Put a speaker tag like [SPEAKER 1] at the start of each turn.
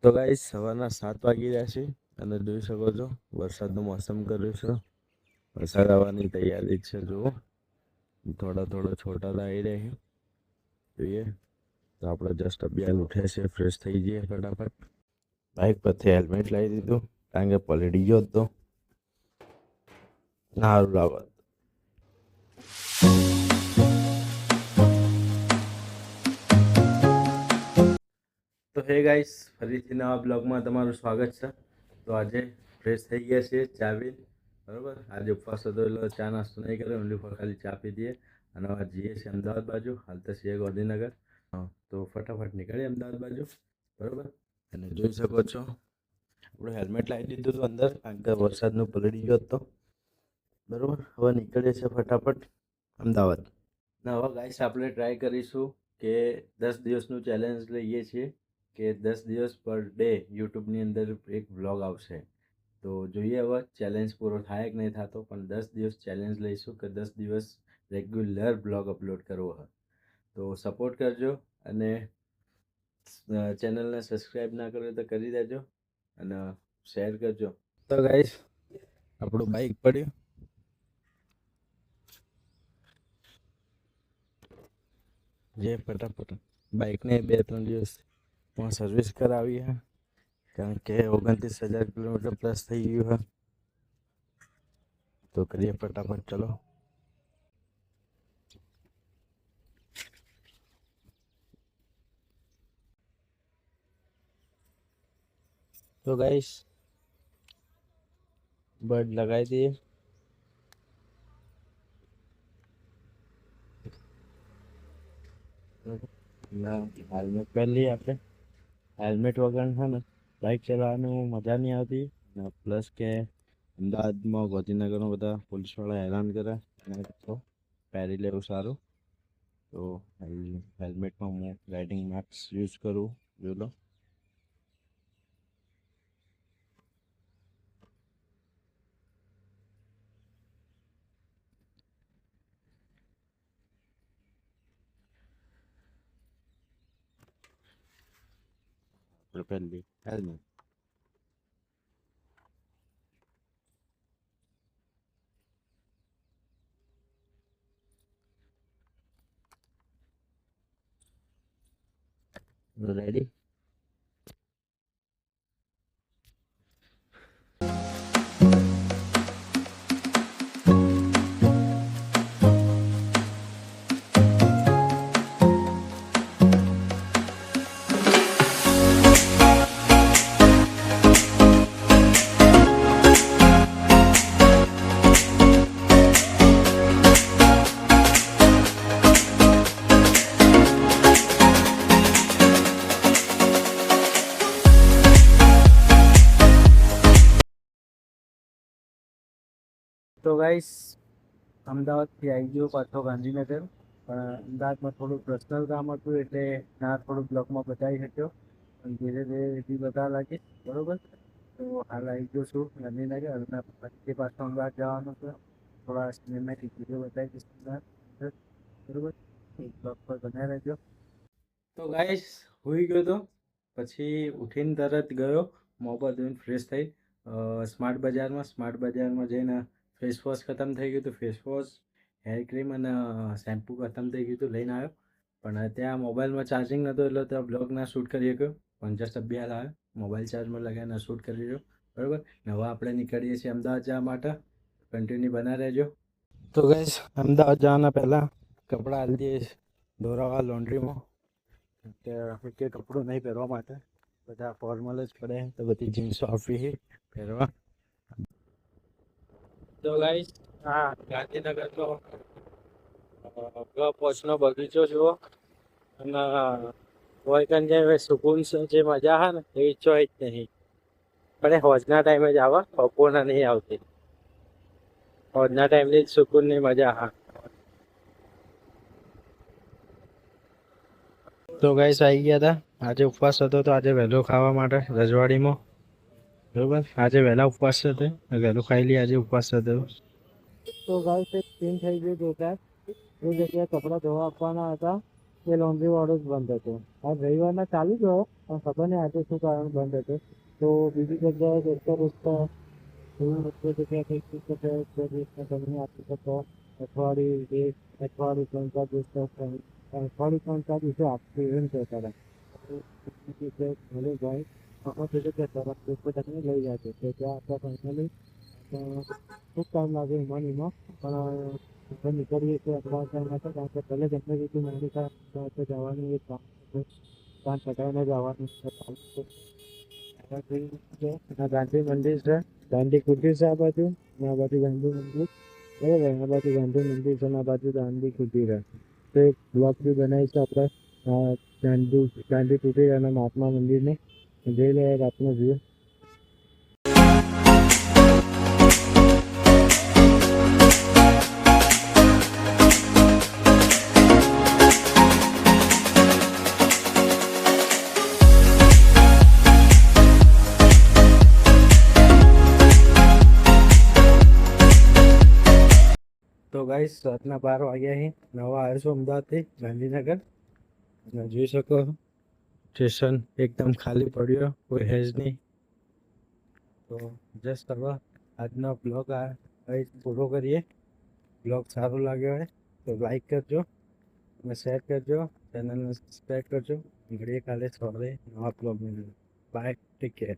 [SPEAKER 1] તો ગાઈસ સવારના 7 વાગી રહ્યા છે અને જોઈ શકો છો વરસાદનું મોસમ કર્યું છે. વરસાદ આવવાની તૈયારી છે. જુઓ થોડા થોડા છોટા આવી રહ્યા છે. જોઈએ તો આપણે જસ્ટ અભિયાન ઉઠ્યા છે. ફ્રેશ થઈ જઈએ ફટાફટ. બાઇક પરથી હેલ્મેટ લાવી દીધું કારણ કે પલળી ગયો હતો. સારું લાવત. તો હે ગાઈસ, ફરીથી નવા બ્લોગમાં તમારું સ્વાગત છે. તો આજે ફ્રેશ થઈ ગયા છે ચા પી, બરાબર. આજે ઉપવાસ હતો એટલે ચા નાસ્તો નહીં કર્યો, ઓનલી ફોર ખાલી ચા પી દઈએ અને હવે જઈએ છીએ અમદાવાદ બાજુ. હાલ તો છીએ ગાંધીનગર. તો ફટાફટ નીકળીએ અમદાવાદ બાજુ, બરાબર. અને જોઈ શકો છો આપણે હેલ્મેટ લાવી દીધું હતું અંદર કારણ કે વરસાદનું પલળી ગયો હતો, બરાબર. હવે નીકળીએ છીએ ફટાફટ અમદાવાદ. ને હવે ગાઈસ આપણે ટ્રાય કરીશું કે 10 દિવસનું ચેલેન્જ લઈએ છીએ કે 10 દિવસ પર ડે યુટ્યુબની અંદર એક વ્લોગ આવશે. તો જોઈએ હવે ચેલેન્જ પૂરો થાય કે નહીં થતો, પણ 10 દિવસ ચેલેન્જ લઈશું કે 10 દિવસ રેગ્યુલર બ્લોગ અપલોડ કરવો હોય. તો સપોર્ટ કરજો અને ચેનલને સબસ્ક્રાઈબ ના કરો તો કરી દેજો અને શેર કરજો. તો ગાઈસ આપણું બાઇક પડ્યું, જે ફટાફટ બાઇકને 2-3 દિવસ સર્વિસ કરાવી છે કારણ કે 29,000 કિલોમીટર પ્લસ થઈ ગયું છે. તો કરીએ ફટાફટ, ચલો. તો ગાઈસ બર્ડ લગાવી દઈએ. હેલ્મેટ પહેરી લઈએ આપણે. હેલ્મેટ વગર છે ને બાઇક ચલાવવાનું મજા નહીં આવતી. પ્લસ કે અમદાવાદમાં ગાંધીનગરમાં બધા પોલીસવાળા હેરાન કરે, તો પહેરી લેવું સારું. તો હેલ્મેટમાં હું રાઇડિંગ માસ્ક યુઝ કરું, જોઈ લો. પહેલી હેલ્મેટ. રેડી. તો ગાઈસ અમદાવાદથી આવી ગયો પાછો ગાંધીનગર, પણ અમદાવાદમાં થોડું પર્સનલ કામ હતું એટલે ના થોડું બ્લોગમાં બતાવી શક્યો, પણ ધીરે ધીરે રીતિ બતાવવા લાગીશ, બરાબર. તો હાલ આવી ગયો છું ગાંધીનગર અને પછી પાછો અમદાવાદ જવાનું છે. થોડા સિનેમેટિક વિડીયો બતાવી દઈશ અમદાવાદ, બરાબર. બ્લોગ પર બનાવી રહેજો. તો ગાઈસ હોઈ ગયો તો પછી ઉઠીને તરત ગયો મોબાઈલ ધોઈને ફ્રેશ થઈ સ્માર્ટ બજારમાં જઈને ફેસ વોશ ખતમ થઈ ગયું હતું. ફેસ વોશ, હેર ક્રીમ અને શેમ્પૂ ખતમ થઈ ગયું હતું, લઈને આવ્યો. પણ ત્યાં મોબાઈલમાં ચાર્જિંગ નહોતું એટલે ત્યાં બ્લોગ ના શૂટ કરી શક્યો, પણ જસ્ટ અભ્યાસ આવ્યો મોબાઈલ ચાર્જમાં લગાવીને શૂટ કરી રહ્યો, બરાબર. ને હવે આપણે નીકળીએ છીએ અમદાવાદ જવા માટે. કન્ટિન્યુ બના રહેજો. તો ગાઈસ અમદાવાદ જવાના પહેલાં કપડાં હાલી દઈએ ધોરાવા લોન્ડ્રીમાં કે કપડું નહીં પહેરવા માટે, બધા ફોર્મલ જ પડે તો બધી જીન્સો આપવી પહેરવા. તો ગાઈસ હા, ગાંધીનગરનો પોચનો બગીચો જુઓ અને વોયકન જે સુકૂન જે મજા હા ને એવી ચોઈ જ નહીં. પણ હોજના ટાઈમે જ આવો, બપોરના નહીં આવતી. હોજના ટાઈમની જ સુકૂનની મજા. હા. તો ગાઈસ આવી ગયા હતા. આજે ઉપવાસ હતો તો આજે વહેલો ખાવા માટે રજવાડીમાં, બરોબર. આજે વહેલા ઉપવાસ હતો, વહેલું ખાઈ લઈએ. આજે ઉપવાસ હતો. તો ગાઈસ એક સીન થઈ ગયું જોતા. એ જગ્યાએ કપડાં ધોવા આપવાના હતા એ લોન્ડ્રી વાળો જ બંધ હતો. આ રવિવારના ચાલુ જ હોય પણ ખબર નહીં આજે શું કારણ બંધ હતો. તો બીજી જગ્યાએ દોસ્તા દોસ્તા એવું નથી કે ત્યાં કંઈક શું છે બે દિવસમાં તમને આપી શકો અઠવાડિયું એક અઠવાડિયું 3-4 દિવસ અઠવાડિયું 3-4 દિવસે આપશે એમ કહેતા હતા. ભલે ભાઈ આમાં થયું કે તરત દોસ્તો તમને લઈ જાય છે તો ત્યાં આપણા ફાઇનલી ખૂબ ટાઈમ લાગે એમાં પણ આપણે નીકળીએ છીએ અમદાવાદ માટે કારણ કે ભલે ગમે રીતે મારી પાસે જવાનું એક કામ પટાવીને જવાનું છે. આ ગાંધી મંદિર છે, ગાંધી કુટીર છે આ બાજુ, અને આ બાજુ ગાંધી મંદિર બરાબર. આ બાજુ ગાંધી મંદિર છે અને આ બાજુ ગાંધી કુટીર છે. તો એક બ્લોગ બી બનાવીશું આપણે ગાંધી કુટીર અને મહાત્મા મંદિરને જોઈ લઈએ રાતનો વ્યૂ. તો ગાઈસ રાતના 12 વાગ્યા છે. નવા આવ્યો છું અમદાવાદથી ગાંધીનગર અને જોઈ શકો સ્ટેશન એકદમ ખાલી પડ્યો, કોઈ હેજ નહીં. તો જસ્ટ કરવા આજનો બ્લોગ અહીં પૂરો કરીએ. બ્લોગ સારો લાગ્યો હોય તો લાઈક કરજો અને શેર કરજો, ચેનલને સબસ્ક્રાઈબ કરજો. મળીએ કાલે સવારે નવા બ્લોગની. Bye, take care.